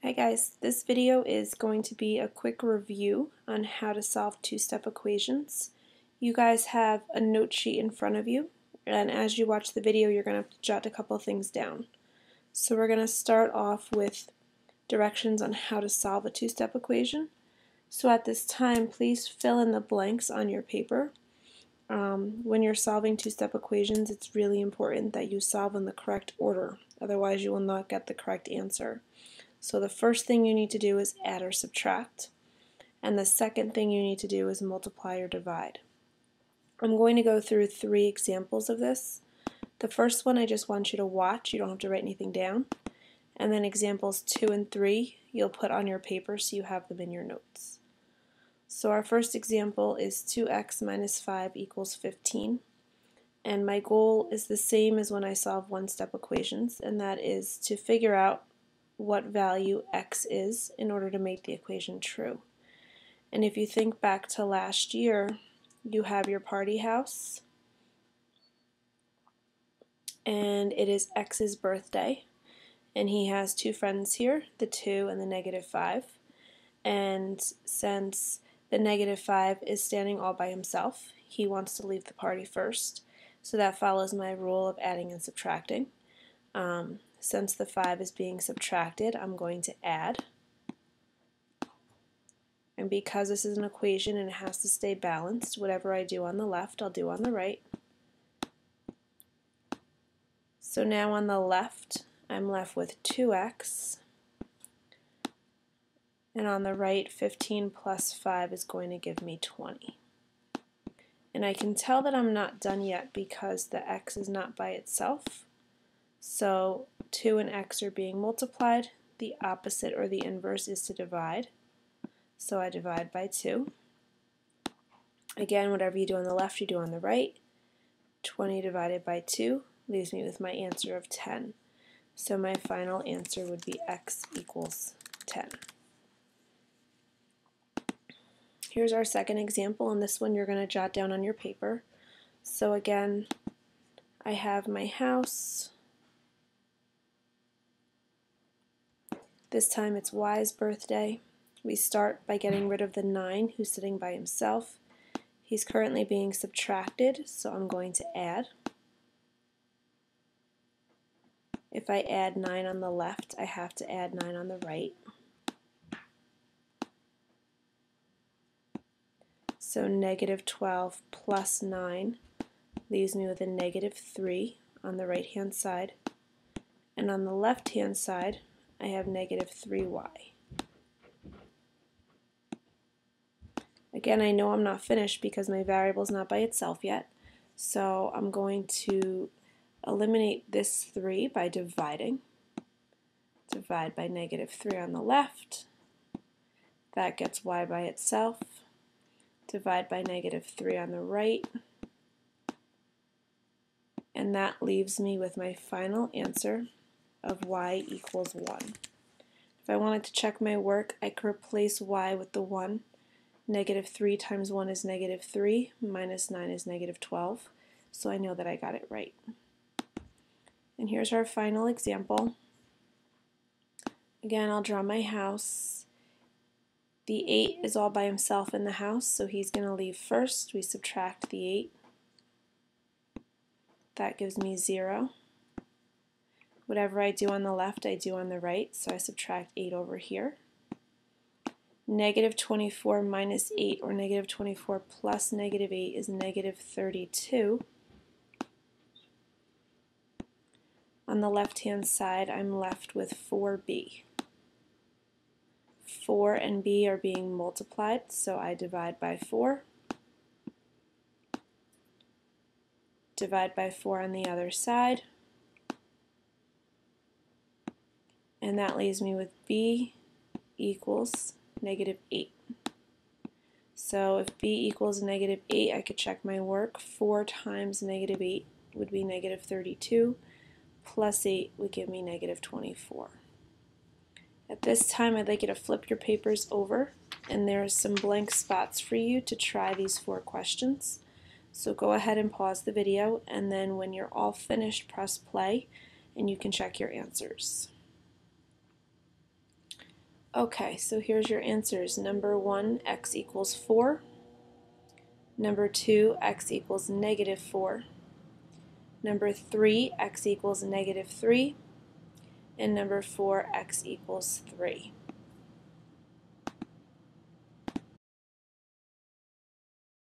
Hi guys, this video is going to be a quick review on how to solve two-step equations. You guys have a note sheet in front of you, and as you watch the video you're going to have to jot a couple things down. So we're going to start off with directions on how to solve a two-step equation. So at this time, please fill in the blanks on your paper. When you're solving two-step equations, it's really important that you solve in the correct order, otherwise you will not get the correct answer. So the first thing you need to do is add or subtract, and the second thing you need to do is multiply or divide. I'm going to go through 3 examples of this. The first one I just want you to watch, you don't have to write anything down, and then examples 2 and 3 you'll put on your paper so you have them in your notes. So our first example is 2x minus 5 equals 15, and my goal is the same as when I solve one-step equations, and that is to figure out what value x is in order to make the equation true. And if you think back to last year, you have your party house and it is x's birthday, and he has 2 friends here, the 2 and the -5, and since the -5 is standing all by himself, he wants to leave the party first, so that follows my rule of adding and subtracting. Since the 5 is being subtracted, I'm going to add. And because this is an equation and it has to stay balanced, whatever I do on the left, I'll do on the right. So now on the left, I'm left with 2x. And on the right, 15 plus 5 is going to give me 20. And I can tell that I'm not done yet because the x is not by itself. So 2 and x are being multiplied. The opposite or the inverse is to divide. So I divide by 2. Again, whatever you do on the left, you do on the right. 20 divided by 2 leaves me with my answer of 10. So my final answer would be x equals 10. Here's our second example, and this one you're going to jot down on your paper. So again, I have my house. This time it's Y's birthday. We start by getting rid of the 9 who's sitting by himself. He's currently being subtracted, so I'm going to add. If I add 9 on the left, I have to add 9 on the right. So -12 plus 9 leaves me with a -3 on the right hand side. And on the left hand side, I have -3y. Again, I know I'm not finished because my variable is not by itself yet, so I'm going to eliminate this 3 by dividing. Divide by -3 on the left. That gets y by itself. Divide by -3 on the right. And that leaves me with my final answer of y equals 1. If I wanted to check my work, I could replace y with the 1. -3 times 1 is -3, minus 9 is -12, so I know that I got it right. And here's our final example. Again, I'll draw my house. The 8 is all by himself in the house, so he's going to leave first. We subtract the 8. That gives me 0. Whatever I do on the left, I do on the right, so I subtract 8 over here. -24 minus 8, or -24 plus -8, is -32. On the left-hand side, I'm left with 4b. 4 and b are being multiplied, so I divide by 4. Divide by 4 on the other side. And that leaves me with b equals -8. So if b equals -8, I could check my work. 4 times -8 would be -32, plus 8 would give me -24. At this time, I'd like you to flip your papers over, and there are some blank spots for you to try these 4 questions. So go ahead and pause the video, and then when you're all finished, press play, and you can check your answers. Okay, so here's your answers. Number 1, x equals 4. Number 2, x equals negative 4. Number 3, x equals negative 3. And number 4, x equals 3.